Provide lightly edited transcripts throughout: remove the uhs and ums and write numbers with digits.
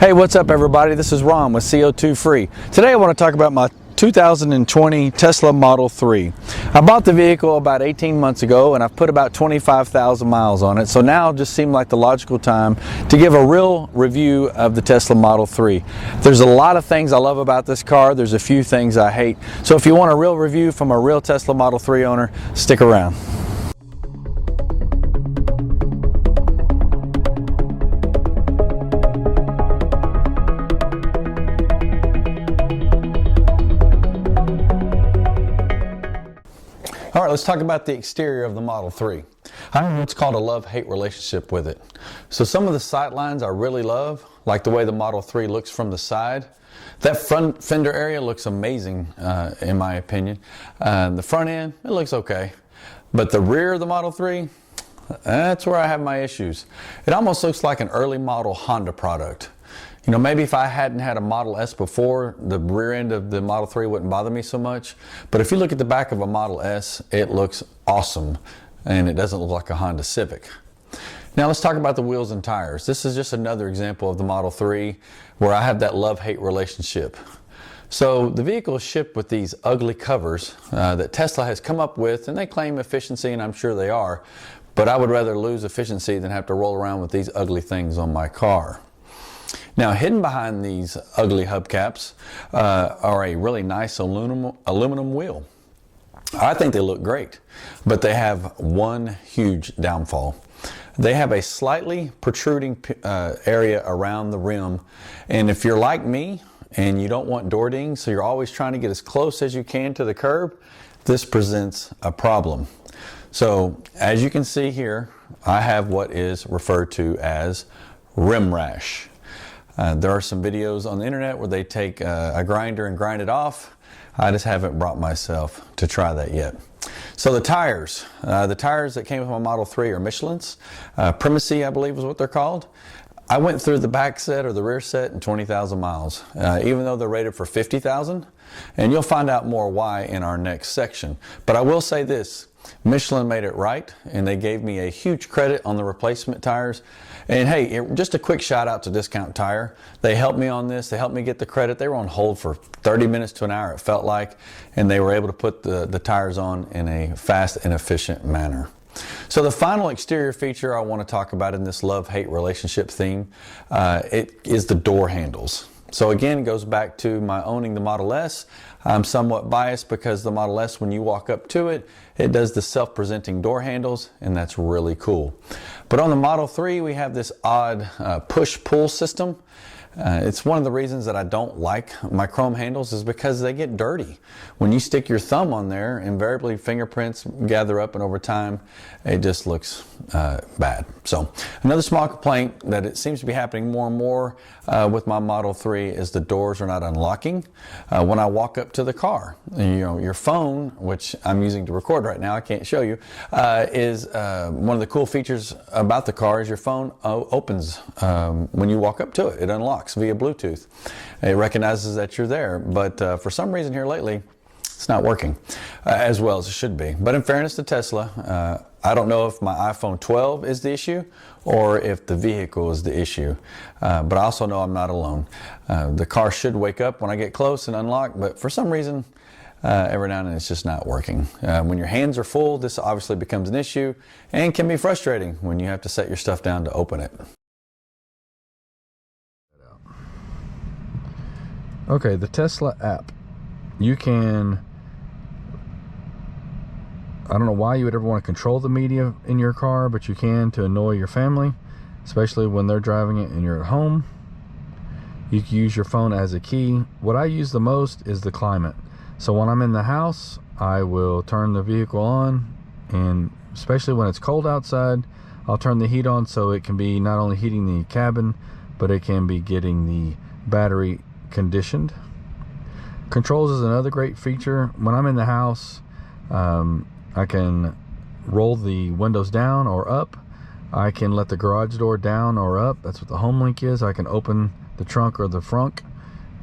Hey, what's up everybody? This is Ron with CO2 Free. Today I want to talk about my 2020 Tesla Model 3. I bought the vehicle about 18 months ago and I've put about 25,000 miles on it. So now it just seemed like the logical time to give a real review of the Tesla Model 3. There's a lot of things I love about this car. There's a few things I hate. So if you want a real review from a real Tesla Model 3 owner, stick around. All right, let's talk about the exterior of the Model 3. I don't know what's called a love-hate relationship with it. So some of the sight lines I really love, like the way the Model 3 looks from the side. That front fender area looks amazing, in my opinion. The front end, it looks okay. But the rear of the Model 3, that's where I have my issues. It almost looks like an early model Honda product. You know, maybe if I hadn't had a Model S before, the rear end of the Model 3 wouldn't bother me so much. But if you look at the back of a Model S, it looks awesome. And it doesn't look like a Honda Civic. Now let's talk about the wheels and tires. This is just another example of the Model 3 where I have that love-hate relationship. So the vehicle is shipped with these ugly covers that Tesla has come up with, and they claim efficiency, and I'm sure they are. But I would rather lose efficiency than have to roll around with these ugly things on my car. Now, hidden behind these ugly hubcaps are a really nice aluminum wheel. I think they look great, but they have one huge downfall. They have a slightly protruding area around the rim, and if you're like me and you don't want door dings, so you're always trying to get as close as you can to the curb, this presents a problem. So, as you can see here, I have what is referred to as rim rash. There are some videos on the internet where they take a grinder and grind it off. I just haven't brought myself to try that yet. So the tires that came with my Model 3 are Michelin's. Primacy, I believe is what they're called. I went through the back set or the rear set in 20,000 miles, even though they're rated for 50,000. And you'll find out more why in our next section. But I will say this. Michelin made it right, and they gave me a huge credit on the replacement tires. And hey, just a quick shout out to Discount Tire. They helped me on this. They helped me get the credit. They were on hold for 30 minutes to an hour, it felt like, and they were able to put the tires on in a fast and efficient manner. So the final exterior feature I want to talk about in this love-hate relationship theme, it is the door handles. So again, it goes back to my owning the Model S. I'm somewhat biased because the Model S, when you walk up to it, it does the self-presenting door handles, and that's really cool. But on the Model 3, we have this odd push-pull system. It's one of the reasons that I don't like my chrome handles is because they get dirty. When you stick your thumb on there, invariably fingerprints gather up, and over time it just looks bad. So another small complaint that it seems to be happening more and more with my Model 3 is the doors are not unlocking when I walk up to the car. You know, your phone, which I'm using to record right now, I can't show you, is one of the cool features about the car is your phone opens when you walk up to it. It unlocks via Bluetooth. It recognizes that you're there, but for some reason here lately, it's not working as well as it should be. But in fairness to Tesla, I don't know if my iPhone 12 is the issue or if the vehicle is the issue, but I also know I'm not alone. The car should wake up when I get close and unlock, but for some reason, every now and then it's just not working. When your hands are full, this obviously becomes an issue and can be frustrating when you have to set your stuff down to open it. Okay, the Tesla app. You can, I don't know why you would ever want to control the media in your car, but you can to annoy your family, especially when they're driving it and you're at home. You can use your phone as a key. What I use the most is the climate. So when I'm in the house, I will turn the vehicle on, and especially when it's cold outside, I'll turn the heat on so it can be not only heating the cabin, but it can be getting the battery conditioned. Controls is another great feature. When I'm in the house, I can roll the windows down or up. I can let the garage door down or up. That's what the home link is. I can open the trunk or the frunk.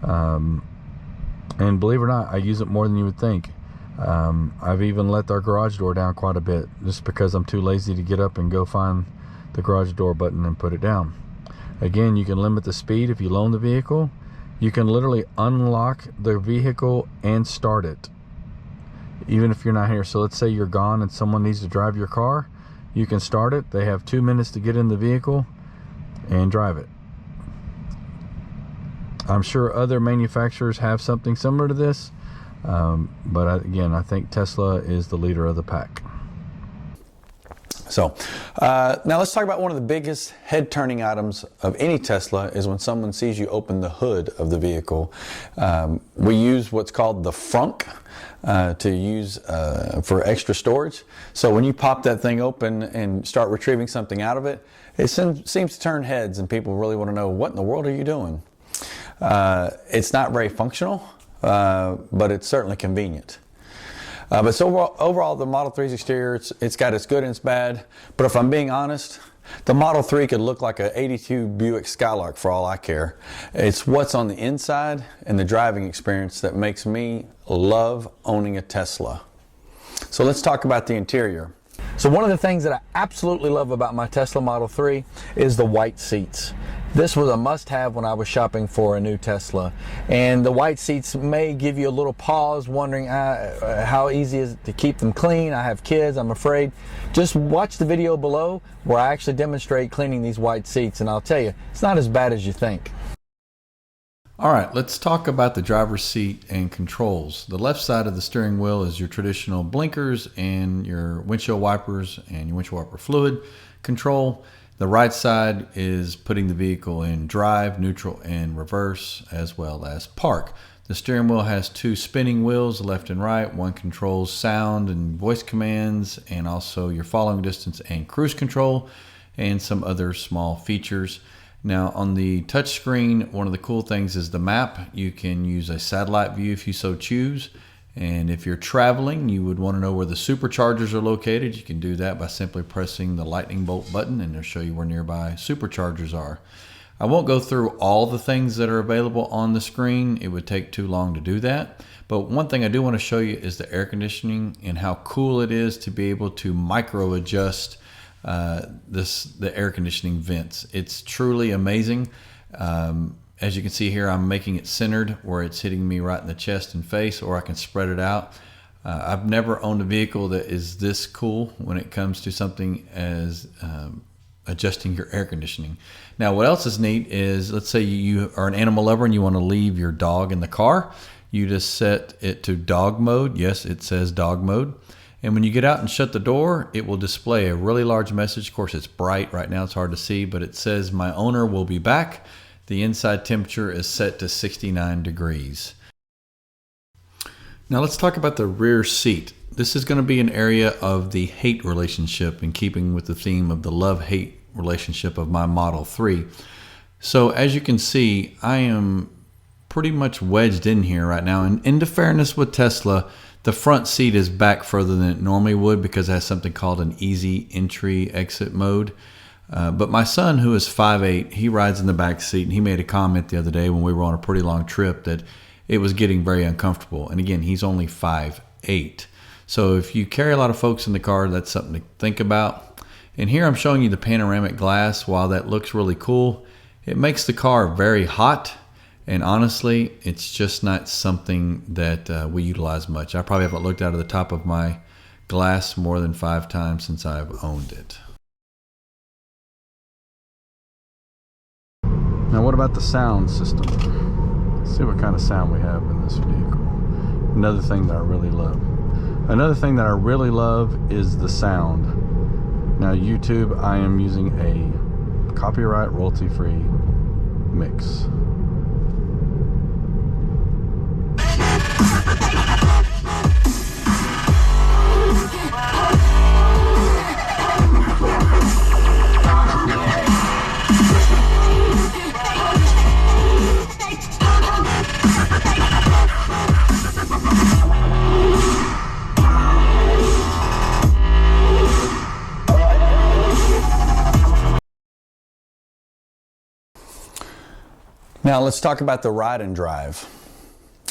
And believe it or not, I use it more than you would think. I've even let our garage door down quite a bit just because I'm too lazy to get up and go find the garage door button and put it down. Again, you can limit the speed if you loan the vehicle. You can literally unlock the vehicle and start it, even if you're not here. So let's say you're gone and someone needs to drive your car. You can start it. They have 2 minutes to get in the vehicle and drive it. I'm sure other manufacturers have something similar to this, but again, I think Tesla is the leader of the pack. So now let's talk about one of the biggest head-turning items of any Tesla is when someone sees you open the hood of the vehicle. We use what's called the frunk to use for extra storage. So when you pop that thing open and start retrieving something out of it, it seems to turn heads and people really want to know, what in the world are you doing? It's not very functional, but it's certainly convenient. But so overall, the Model 3's exterior, it's got its good and its bad. But if I'm being honest, the Model 3 could look like an 82 Buick Skylark for all I care. It's what's on the inside and the driving experience that makes me love owning a Tesla. So let's talk about the interior. So one of the things that I absolutely love about my Tesla Model 3 is the white seats. This was a must-have when I was shopping for a new Tesla, and the white seats may give you a little pause wondering how easy is it to keep them clean. I have kids, I'm afraid. Just watch the video below where I actually demonstrate cleaning these white seats, and I'll tell you, it's not as bad as you think. All right, let's talk about the driver's seat and controls. The left side of the steering wheel is your traditional blinkers and your windshield wipers and your windshield wiper fluid control. The right side is putting the vehicle in drive, neutral, and reverse, as well as park. The steering wheel has 2 spinning wheels, left and right. One controls sound and voice commands, and also your following distance and cruise control, and some other small features. Now on the touch screen, one of the cool things is the map. You can use a satellite view if you so choose. And if you're traveling, you would want to know where the superchargers are located. You can do that by simply pressing the lightning bolt button, and it'll show you where nearby superchargers are. I won't go through all the things that are available on the screen. It would take too long to do that. But one thing I do want to show you is the air conditioning and how cool it is to be able to micro adjust the air conditioning vents. It's truly amazing. As you can see here, I'm making it centered where it's hitting me right in the chest and face, or I can spread it out. I've never owned a vehicle that is this cool when it comes to something as adjusting your air conditioning. Now, what else is neat is, let's say you are an animal lover and you want to leave your dog in the car. You just set it to dog mode. Yes, it says dog mode. And when you get out and shut the door, it will display a really large message. Of course, it's bright right now, it's hard to see, but it says, "My owner will be back." The inside temperature is set to 69 degrees. Now let's talk about the rear seat. This is going to be an area of the hate relationship, in keeping with the theme of the love-hate relationship of my Model 3. So as you can see, I am pretty much wedged in here right now. And into fairness with Tesla, the front seat is back further than it normally would because it has something called an easy entry exit mode. But my son, who is 5'8", he rides in the back seat, and he made a comment the other day when we were on a pretty long trip that it was getting very uncomfortable. And again, he's only 5'8". So if you carry a lot of folks in the car, that's something to think about. And here I'm showing you the panoramic glass. While that looks really cool, it makes the car very hot. And honestly, it's just not something that we utilize much. I probably haven't looked out of the top of my glass more than 5 times since I've owned it. Now what about the sound system? Let's see what kind of sound we have in this vehicle. Another thing that I really love. Another thing that I really love is the sound. Now YouTube, I am using a copyright royalty-free mix. Now let's talk about the ride and drive.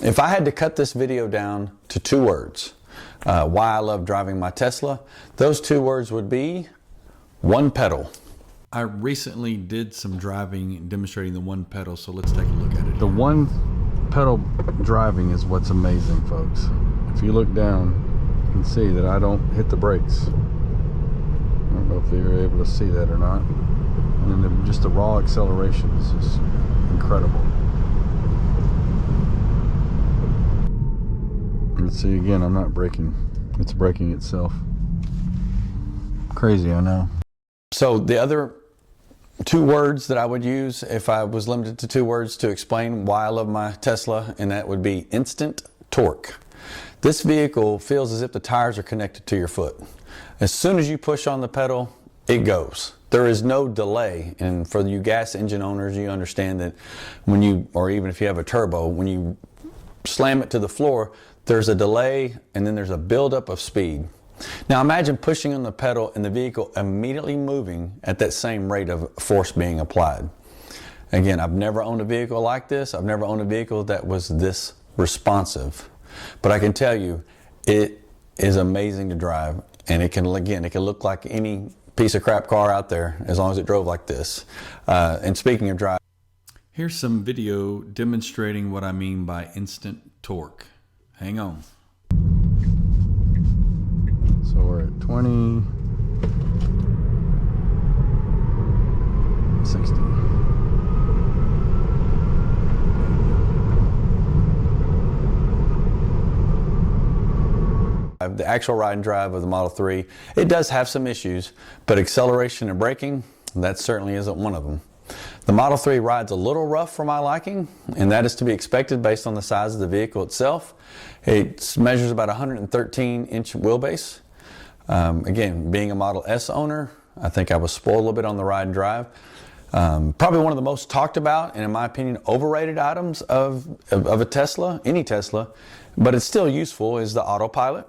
If I had to cut this video down to 2 words, why I love driving my Tesla, those 2 words would be 1 pedal. I recently did some driving demonstrating the one pedal, so let's take a look at it. The one pedal driving is what's amazing, folks. If you look down, you can see that I don't hit the brakes. I don't know if you're able to see that or not. And then just the raw acceleration is just incredible. Let's see again, I'm not braking. It's braking itself. Crazy, I know. So the other two words that I would use if I was limited to two words to explain why I love my Tesla, and that would be instant torque. This vehicle feels as if the tires are connected to your foot. As soon as you push on the pedal, it goes. There is no delay, and for you gas engine owners, you understand that when you, or even if you have a turbo, when you slam it to the floor, there's a delay and then there's a buildup of speed. Now imagine pushing on the pedal and the vehicle immediately moving at that same rate of force being applied. Again, I've never owned a vehicle like this. I've never owned a vehicle that was this responsive. But I can tell you, it is amazing to drive, and it can, again, it can look like any piece of crap car out there as long as it drove like this. And speaking of drive, here's some video demonstrating what I mean by instant torque. Hang on. So we're at 20, 60. The actual ride and drive of the Model 3, it does have some issues, but acceleration and braking, that certainly isn't one of them. The Model 3 rides a little rough for my liking, and that is to be expected based on the size of the vehicle itself. It measures about 113-inch wheelbase. Again, being a Model S owner, I think I was spoiled a little bit on the ride and drive. Probably one of the most talked about, and in my opinion, overrated items of a Tesla, any Tesla, but it's still useful, is the Autopilot.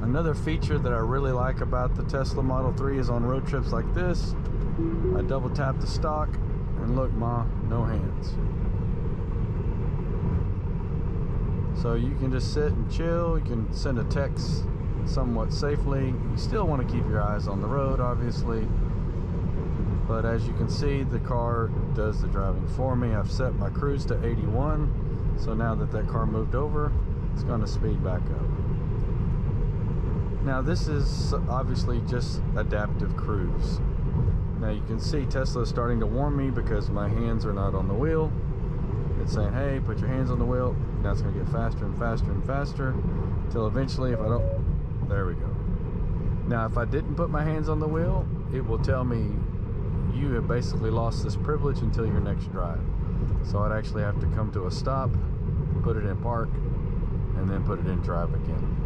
Another feature that I really like about the Tesla Model 3 is on road trips like this, I double tap the stock and look, Ma, no hands. So you can just sit and chill, you can send a text somewhat safely. You still want to keep your eyes on the road, obviously. But as you can see, the car does the driving for me. I've set my cruise to 81, so now that that car moved over, it's going to speed back up. Now this is obviously just adaptive cruise. Now you can see Tesla is starting to warn me because my hands are not on the wheel. It's saying, hey, put your hands on the wheel. Now it's going to get faster and faster and faster until eventually, if I don't, there we go. Now if I didn't put my hands on the wheel, it will tell me you have basically lost this privilege until your next drive. So I'd actually have to come to a stop, put it in park, and then put it in drive again.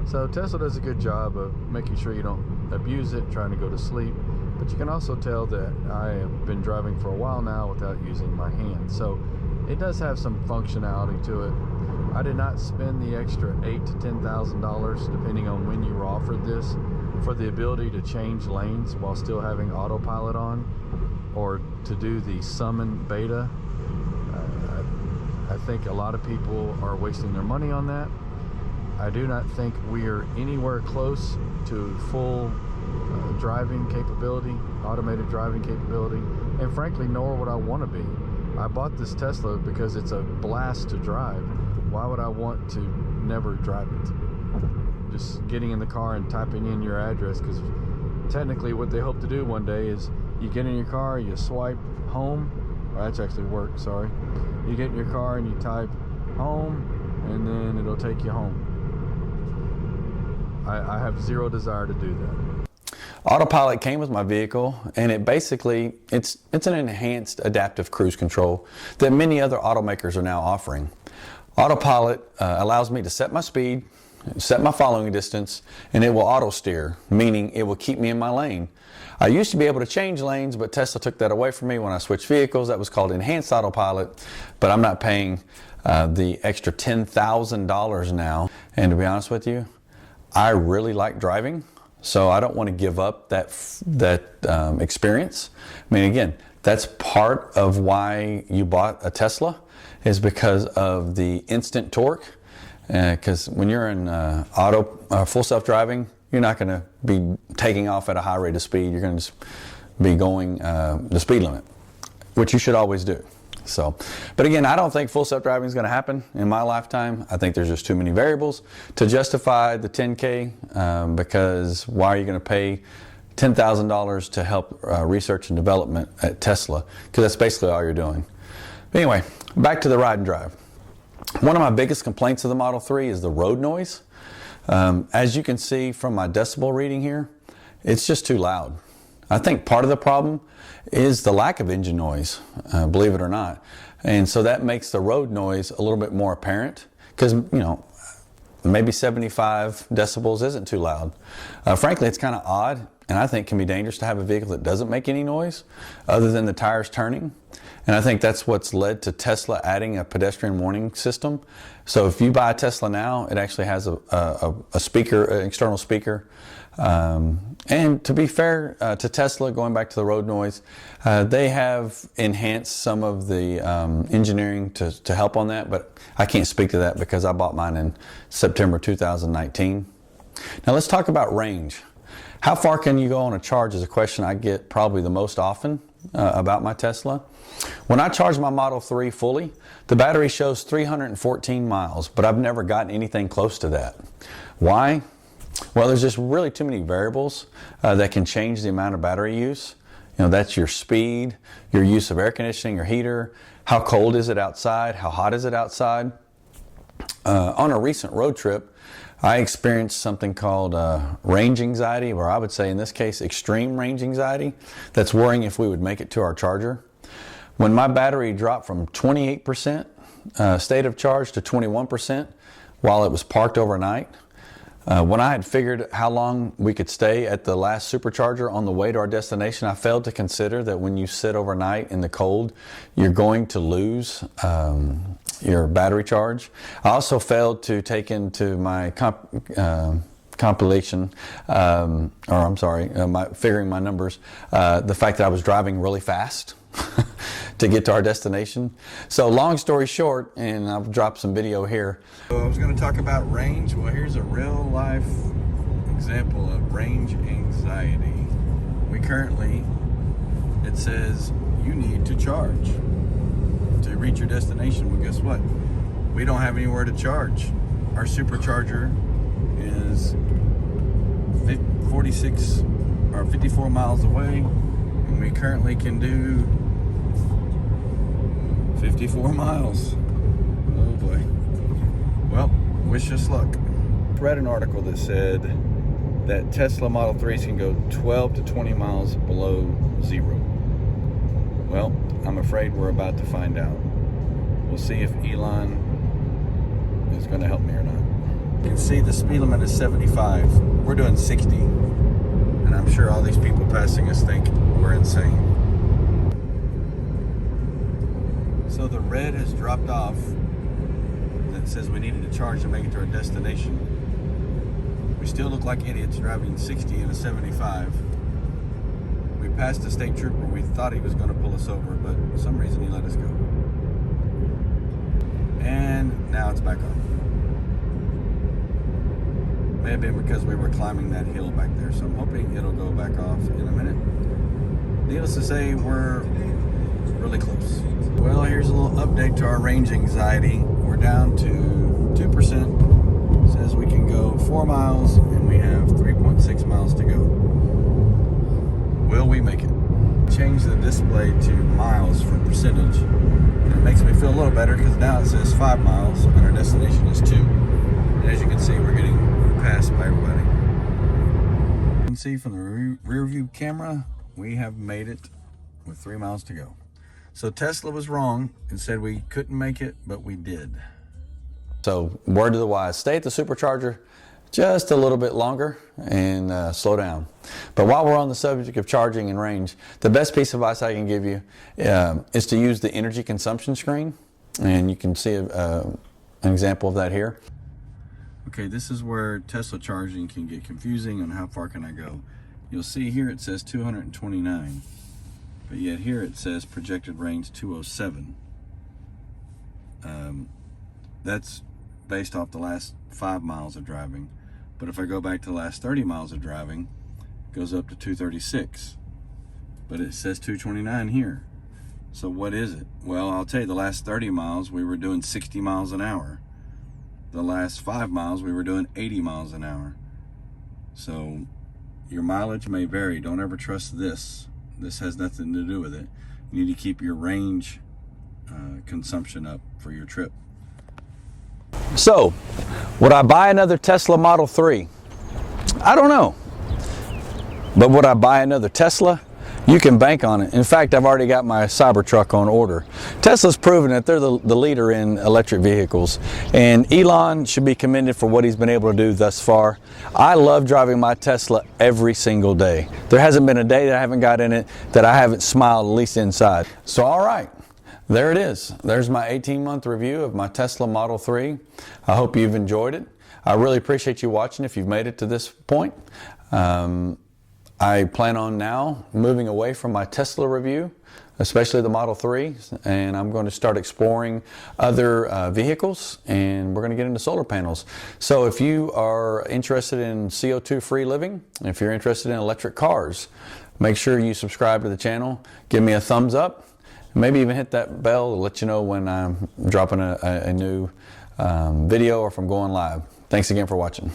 So Tesla does a good job of making sure you don't abuse it, trying to go to sleep. But you can also tell that I have been driving for a while now without using my hands. So it does have some functionality to it. I did not spend the extra $8,000 to $10,000, depending on when you were offered this, for the ability to change lanes while still having Autopilot on, or to do the summon beta. I think a lot of people are wasting their money on that. I do not think we are anywhere close to full driving capability, automated driving capability, and frankly, nor would I want to be. I bought this Tesla because it's a blast to drive. Why would I want to never drive it? Just getting in the car and typing in your address, because technically what they hope to do one day is you get in your car, you swipe home, or that's actually work, sorry. You get in your car and you type home, and then it'll take you home. I have zero desire to do that. Autopilot came with my vehicle, and it basically, it's an enhanced adaptive cruise control that many other automakers are now offering. Autopilot allows me to set my speed, set my following distance, and it will auto steer, meaning it will keep me in my lane. I used to be able to change lanes, but Tesla took that away from me when I switched vehicles. That was called enhanced autopilot, but I'm not paying the extra $10,000 now. And to be honest with you, I really like driving, so I don't want to give up that experience. I mean, again, that's part of why you bought a Tesla, is because of the instant torque. because when you're in full self-driving, you're not going to be taking off at a high rate of speed. You're going to be going the speed limit, which you should always do. So, but again, I don't think full self-driving is going to happen in my lifetime. I think there's just too many variables to justify the 10K, because why are you going to pay $10,000 to help research and development at Tesla? Because that's basically all you're doing. But anyway, back to the ride and drive. One of my biggest complaints of the Model 3 is the road noise. As you can see from my decibel reading here, it's just too loud. I think part of the problem is the lack of engine noise, believe it or not. And so that makes the road noise a little bit more apparent, because, you know, maybe 75 decibels isn't too loud. Frankly, it's kind of odd, and I think can be dangerous to have a vehicle that doesn't make any noise other than the tires turning. And I think that's what's led to Tesla adding a pedestrian warning system. So if you buy a Tesla now, it actually has a speaker, an external speaker. And to be fair to Tesla, going back to the road noise, they have enhanced some of the engineering to help on that, but I can't speak to that because I bought mine in September 2019. Now let's talk about range. How far can you go on a charge is a question I get probably the most often about my Tesla. When I charge my Model 3 fully, the battery shows 314 miles, but I've never gotten anything close to that. Why? Well, there's just really too many variables that can change the amount of battery use. You know, that's your speed, your use of air conditioning or heater, how cold is it outside, how hot is it outside. On a recent road trip, I experienced something called range anxiety, or I would say in this case extreme range anxiety, that's worrying if we would make it to our charger. When my battery dropped from 28% state of charge to 21% while it was parked overnight, when I had figured how long we could stay at the last supercharger on the way to our destination, I failed to consider that when you sit overnight in the cold, you're going to lose your battery charge. I also failed to take into my compilation, figuring my numbers, the fact that I was driving really fast to get to our destination. So long story short, and I'll drop some video here. So I was going to talk about range. Well, here's a real life example of range anxiety. We currently, it says you need to charge to reach your destination. Well, guess what? We don't have anywhere to charge. Our supercharger is 46 or 54 miles away, and we currently can do 54 miles. Oh boy. Well, wish us luck. I read an article that said that Tesla Model 3s can go 12 to 20 miles below zero. Well, I'm afraid we're about to find out. We'll see if Elon is going to help me or not. You can see the speed limit is 75. We're doing 60. And I'm sure all these people passing us think we're insane. So the red has dropped off that says we needed to charge to make it to our destination. We still look like idiots driving 60 in a 75. We passed a state trooper. We thought he was going to pull us over, but for some reason he let us go. And now it's back on. May have been because we were climbing that hill back there, so I'm hoping it'll go back off in a minute. Needless to say, we're really close. Well, here's a little update to our range anxiety. We're down to 2%. It says we can go 4 miles, and we have 3.6 miles to go. Will we make it? Change the display to miles for percentage. And it makes me feel a little better because now it says 5 miles, and our destination is 2. And as you can see, we're getting passed by everybody. You can see from the rear view camera, we have made it with 3 miles to go. So Tesla was wrong and said we couldn't make it, but we did. So word to the wise, stay at the supercharger just a little bit longer and slow down. But while we're on the subject of charging and range, the best piece of advice I can give you is to use the energy consumption screen. And you can see an example of that here. Okay, this is where Tesla charging can get confusing on how far can I go. You'll see here it says 229. But yet here it says projected range 207. That's based off the last 5 miles of driving. But if I go back to the last 30 miles of driving, it goes up to 236. But it says 229 here. So what is it? Well, I'll tell you, the last 30 miles we were doing 60 miles an hour. The last 5 miles we were doing 80 miles an hour. So your mileage may vary. Don't ever trust this. This has nothing to do with it. You need to keep your range consumption up for your trip. So, would I buy another Tesla Model 3? I don't know. But would I buy another Tesla? You can bank on it. In fact, I've already got my Cybertruck on order. Tesla's proven that they're the leader in electric vehicles, and Elon should be commended for what he's been able to do thus far. I love driving my Tesla every single day. There hasn't been a day that I haven't got in it that I haven't smiled, at least inside. So all right, there it is. There's my 18-month review of my Tesla Model 3. I hope you've enjoyed it. I really appreciate you watching if you've made it to this point. I plan on now moving away from my Tesla review, especially the Model 3, and I'm going to start exploring other vehicles, and we're going to get into solar panels. So if you are interested in CO2-free living, if you're interested in electric cars, make sure you subscribe to the channel, give me a thumbs up, and maybe even hit that bell to let you know when I'm dropping a new video or if I'm going live. Thanks again for watching.